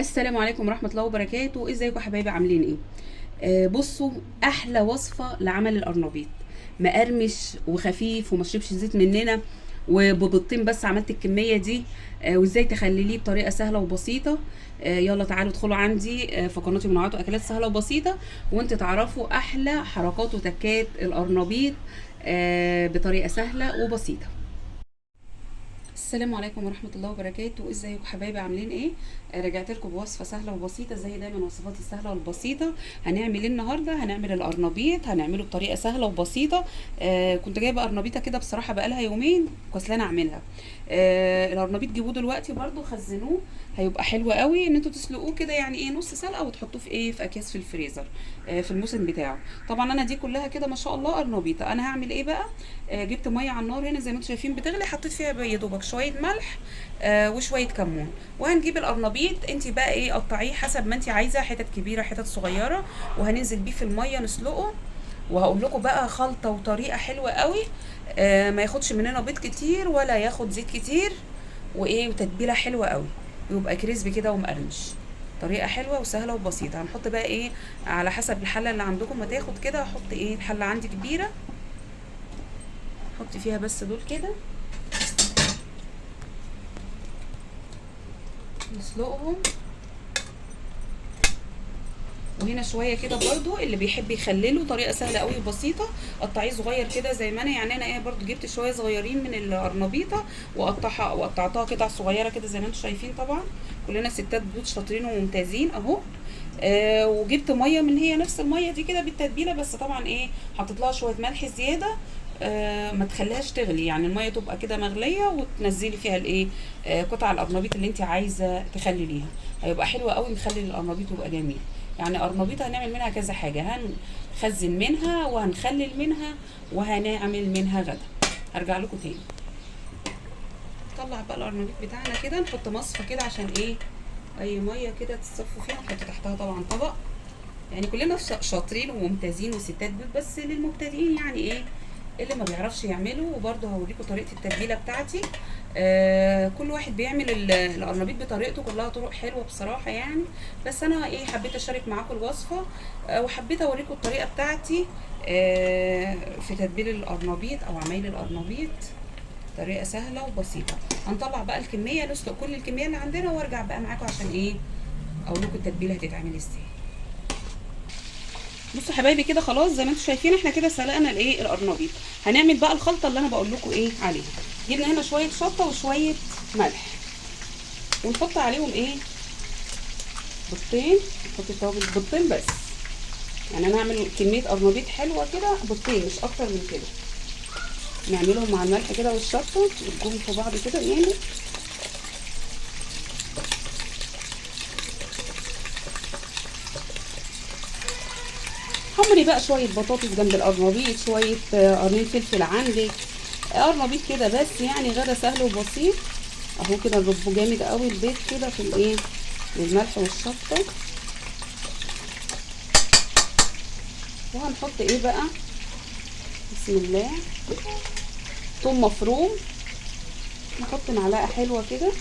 السلام عليكم ورحمة الله وبركاته. ازيكم يا حبايبي، عاملين ايه؟ بصوا، احلى وصفة لعمل القرنبيط. مقرمش وخفيف ومشربش زيت مننا، وببيضتين بس عملت الكمية دي. وازاي تخلليه بطريقة سهلة وبسيطة. يلا تعالوا ادخلوا عندي في قناتي منوعات واكلات سهلة وبسيطة، وانت تعرفوا احلى حركات وتكات القرنبيط بطريقة سهلة وبسيطة. السلام عليكم ورحمة الله وبركاته. ازيكم حبايبي، عاملين ايه؟ رجعت لكم بوصفة سهلة وبسيطة زي دايما وصفاتي السهلة والبسيطة. هنعمل ايه النهاردة؟ هنعمل القرنبيط، هنعمله بطريقة سهلة وبسيطة. كنت جايبة قرنبيطة كده بصراحة بقالها يومين كسلانة اعملها. القرنبيط جيبوه دلوقتي برضو خزنوه. هيبقى حلو قوي ان انتوا تسلقوه كده، يعني ايه، نص سلقة، وتحطوه في ايه، في اكياس في الفريزر في الموسم بتاعه. طبعا انا دي كلها كده ما شاء الله قرنبيطة. انا هعمل ايه بقى؟ جبت ميه على النار هنا زي ما انتم شايفين بتغلي، حطيت فيها يا دوبك شويه ملح وشويه كمون. وهنجيب القرنبيط، انت بقى ايه، قطعيه حسب ما انت عايزه، حتت كبيره حتت صغيره، وهننزل بيه في الميه نسلقه. وهقول لكم بقى خلطه وطريقه حلوه قوي. ما ياخدش مننا بيض كتير ولا ياخد زيت كتير، وايه، وتتبيله حلوه قوي، ويبقى كريسبي كده ومقرمش. طريقه حلوه وسهله وبسيطه. هنحط بقى ايه، على حسب الحله اللي عندكم ما تاخد كده. هحط ايه، الحله عندي كبيره، حط فيها بس دول كده، نسلقهم. وهنا شويه كده برضو اللي بيحب يخلله، طريقه سهله قوي وبسيطه. قطعيه صغير كده زي ما انا، يعني انا ايه، برضو جبت شويه صغيرين من القرنبيطه وقطعتها قطع صغيره كده زي ما انتم شايفين. طبعا كلنا ستات بيوت شاطرين وممتازين اهو. وجبت ميه من هي نفس الميه دي كده بالتتبيله، بس طبعا ايه، حطيت لها شويه ملح زياده. ما تخليهاش تغلي، يعني الميه تبقى كده مغليه، وتنزلي فيها الايه، قطع القرنبيط اللي انت عايزه تخلليها. هيبقى حلو قوي، نخلي القرنبيط يبقى جميل. يعني قرنبيط هنعمل منها كذا حاجه، هنخزن منها وهنخلل منها وهنعمل منها غدا. هرجع لكم تاني. نطلع بقى القرنبيط بتاعنا كده، نحط مصفى كده عشان ايه، اي ميه كده تصفوا فيها. نحط تحتها طبعا طبق. يعني كلنا شاطرين وممتازين وستات بيوت، بس للمبتدئين يعني ايه، اللي ما بيعرفش يعمله. وبرده هوريكم طريقه التتبيله بتاعتي. كل واحد بيعمل القرنبيط بطريقته، كلها طرق حلوه بصراحه يعني. بس انا ايه، حبيت اشارك معاكم الوصفه. وحبيت اوريكم الطريقه بتاعتي في تتبيل القرنبيط او عمايل القرنبيط. طريقه سهله وبسيطه. هنطلع بقى الكميه، نسلق كل الكميه اللي عندنا، وارجع بقى معاكم عشان ايه، اقول لكم التتبيله هتتعمل ازاي. بصوا حبايبي كده خلاص زي ما انتم شايفين، احنا كده سلقنا الايه، القرنبيط. هنعمل بقى الخلطه اللي انا بقول لكم ايه عليها. جبنا هنا شويه شطه وشويه ملح، ونحط عليهم ايه، بيضتين. نحط التوابل بيضتين بس، يعني انا هعمل كميه قرنبيط حلوه كده، بيضتين مش اكتر من كده. نعملهم مع الملح كده والشطه، ونجيبهم في بعض كده يعني. حمري بقى شويه بطاطس جنب القرنبيط، شويه قرنين فلفل عندك، قرنبيط كده بس، يعني غدا سهل وبسيط. اهو كده نربه جامد قوي البيض كده في الايه، بالملح والشطه. وهنحط ايه بقى، بسم الله، ثوم مفروم. نحط معلقه حلوه كده.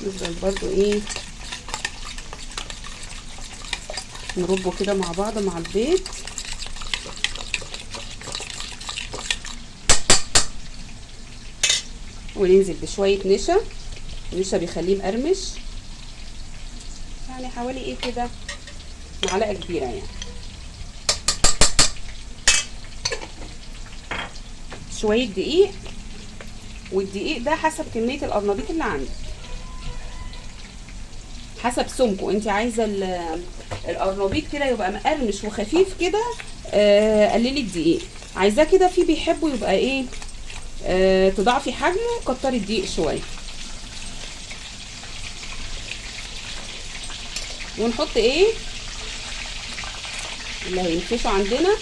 نفضل برضو ايه، نربه كده مع بعض مع البيض. وننزل بشويه نشا. النشا بيخليه مقرمش، يعني حوالي ايه كده، معلقه كبيره يعني. شويه دقيق، والدقيق ده حسب كميه القرنبيط اللي عندك، حسب سمكه. انت عايزه القرنبيط كده يبقى مقرمش وخفيف كده، قللي الدقيق. عايزاه كده، في بيحبوا يبقى ايه، تضاعفي حجمه، كتري الدقيق شويه. ونحط ايه اللي هينفشوا عندنا،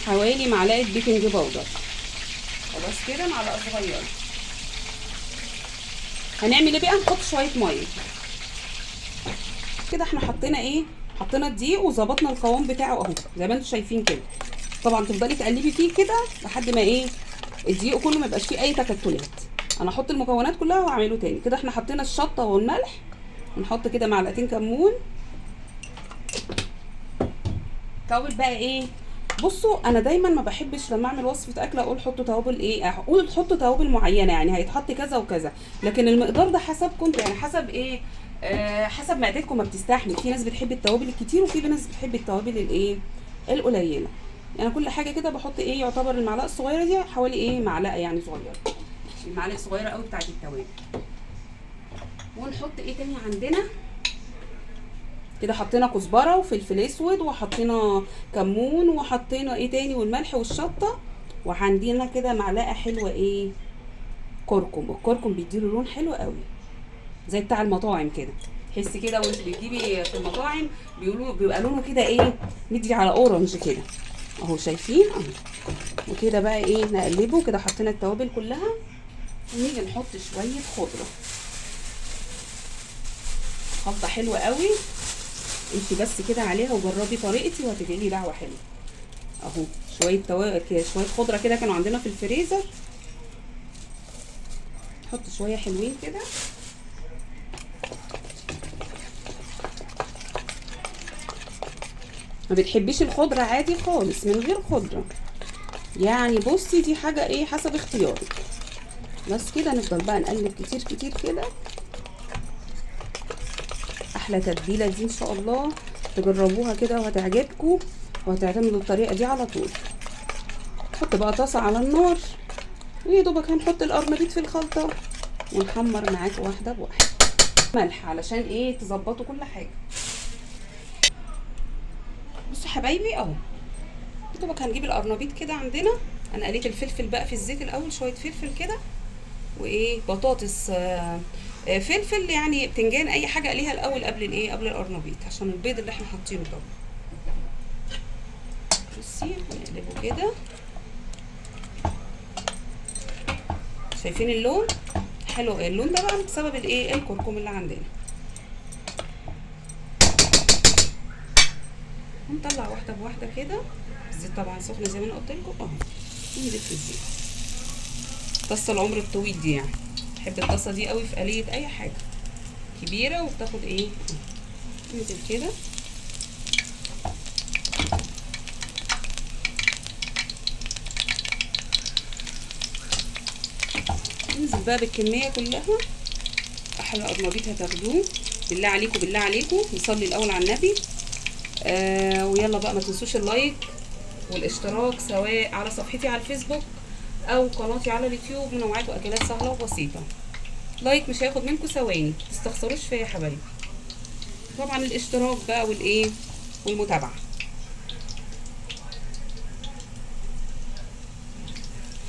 حوالي معلقه بيكنج باودر. خلاص كده، معلقه صغيره. هنعمل ايه بقى، نحط شويه ميه. كده احنا حطينا ايه، حطينا الدقيق وظبطنا القوام بتاعه اهو زي ما انتم شايفين كده. طبعا تفضلي تقلبي فيه كده لحد ما ايه الدقيق كله ما يبقاش فيه اي تكتلات. انا هحط المكونات كلها واعمله تاني. كده احنا حطينا الشطه والملح، ونحط كده معلقتين كمون. توابل بقى ايه، بصوا انا دايما ما بحبش لما اعمل وصفه اكل اقول حطوا توابل ايه، اقول حطوا توابل معينه يعني هيتحط كذا وكذا، لكن المقدار ده حسبكم يعني، حسب ايه، حسب معدتكم ما بتستحمل. في ناس بتحب التوابل الكتير وفي ناس بتحب التوابل الايه القليله. يعني كل حاجه كده بحط ايه، يعتبر المعلقه الصغيره دي حوالي ايه معلقه يعني صغيره، المعلقه الصغيره قوي بتاعت التوابل. ونحط ايه تاني عندنا كده، حطينا كزبره وفلفل اسود وحطينا كمون وحطينا ايه تاني والملح والشطه، وعندنا كده معلقه حلوه ايه كركم. الكركم بيديله لون حلو قوي زي بتاع المطاعم كده، تحسي كده وانت بتجيبي في المطاعم بيقولوا بيبقى لونه كده ايه مدي على اورنج كده اهو، شايفين اهو. وكده بقى ايه نقلبه كده، حطينا التوابل كلها ونيجي نحط شويه خضره، خلطه حلوه قوي. امشي بس كده عليها وجربي طريقتي وهتدعي لي دعوه حلوه اهو. شويه خضره كده كانوا عندنا في الفريزر، نحط شويه حلوين كده. ما بتحبيش الخضره عادي خالص من غير خضره يعني، بصي دي حاجه ايه حسب اختيارك. بس كده نفضل بقى نقلب كتير كتير كده. احلى تتبيله دي ان شاء الله، تجربوها كده وهتعجبكم وهتعتمدوا الطريقه دي على طول. نحط بقى طاسه على النار ويا دوبك هنحط القرنبيط في الخلطه ونحمر معاكم واحده بواحده. ملح علشان ايه تظبطوا كل حاجه. بصوا حبايبي اهو، يا دوبك هنجيب القرنبيط كده عندنا. انا قليت الفلفل بقى في الزيت الاول، شويه فلفل كده وايه بطاطس فلفل يعني بتنجان اي حاجه قليها الاول قبل الايه قبل القرنبيط عشان البيض اللي احنا حاطينه ده. بصي نقلبه كده، شايفين اللون حلو. اللون ده بقى بسبب الايه الكركم اللي عندنا. هنطلع واحده بواحده كده. الزيت طبعا سخن زي ما انا قلت لكم اهو، نزيد في الزيت. طاسه العمر الطويل دي يعني، بحب الطاسه دي قوي في قليه اي حاجه كبيره وبتاخد ايه. ننزل كده ننزل بقى بالكميه كلها. احلى قرنبيط هتاخدوه. بالله عليكم بالله عليكم نصلي الاول على النبي. ويلا بقى ما تنسوش اللايك والاشتراك سواء على صفحتي على الفيسبوك او قناتي على اليوتيوب منوعات واكلات سهله وبسيطه. لايك مش هياخد منكم ثواني، متستخسروش فيا يا حبايبي. طبعا الاشتراك بقى والايه والمتابعه.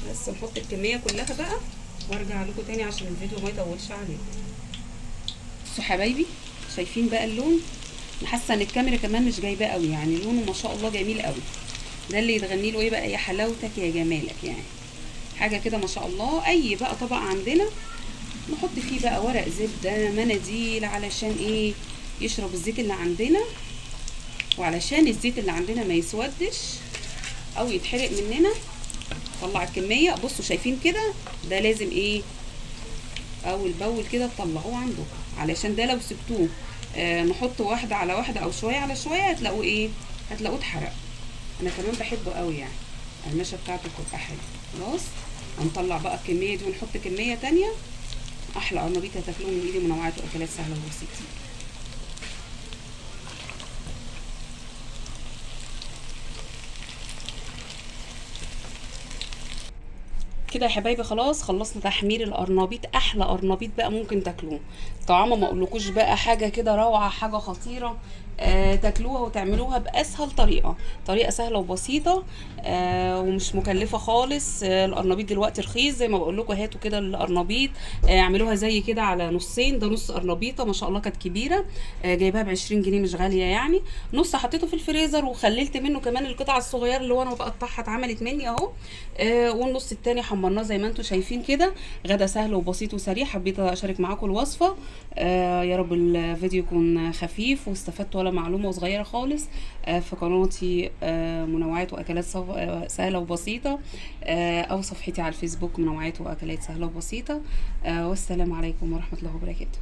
بس نحط الكميه كلها بقى وارجع لكم تاني عشان الفيديو ما يطولش عليكم. بصوا حبايبي شايفين بقى اللون، حاسه ان الكاميرا كمان مش جايباه قوي يعني، لونه ما شاء الله جميل قوي. ده اللي يتغني له ايه بقى، يا حلاوتك يا جمالك يعني، حاجه كده ما شاء الله. اي بقى طبق عندنا نحط فيه بقى ورق زبده، مناديل، علشان ايه يشرب الزيت اللي عندنا، وعلشان الزيت اللي عندنا ما يسودش او يتحرق مننا. طلع الكميه، بصوا شايفين كده، ده لازم ايه اول باول كده تطلعوه عندكم، علشان ده لو سبتوه نحط واحده على واحده او شويه على شويه هتلاقوه ايه، هتلاقوه اتحرق. انا كمان بحبه قوي يعني، القرمشه بتاعته بتبقى حلوه. خلاص هنطلع بقى الكميه دي ونحط كميه تانية. احلى قرنبيط هتاكلوه من ايدي منوعات واكلات سهله وبسيطه. كده يا حبايبي خلاص خلصنا تحمير القرنبيط. احلى قرنبيط بقى ممكن تاكلوه، طعمه ما اقولكوش بقى، حاجه كده روعه، حاجه خطيره. تاكلوها وتعملوها باسهل طريقه، طريقه سهله وبسيطه ومش مكلفه خالص. القرنبيط دلوقتي رخيص زي ما بقول لكم. هاتوا كده القرنبيط، اعملوها زي كده على نصين. ده نص قرنبيطه ما شاء الله كانت كبيره، جايباها ب 20 جنيه مش غاليه يعني. نص حطيته في الفريزر وخللت منه كمان القطع الصغيره اللي هو انا بقطعها اتعملت مني اهو. والنص التاني حمرناه زي ما انتم شايفين كده. غدا سهل وبسيط وسريع، حبيت اشارك معاكم الوصفه. يا رب الفيديو يكون خفيف واستفدتوا ولا معلومه صغيره خالص في قناتي منوعات واكلات سهله وبسيطه، او صفحتي على الفيسبوك منوعات واكلات سهله وبسيطه. والسلام عليكم ورحمه الله وبركاته.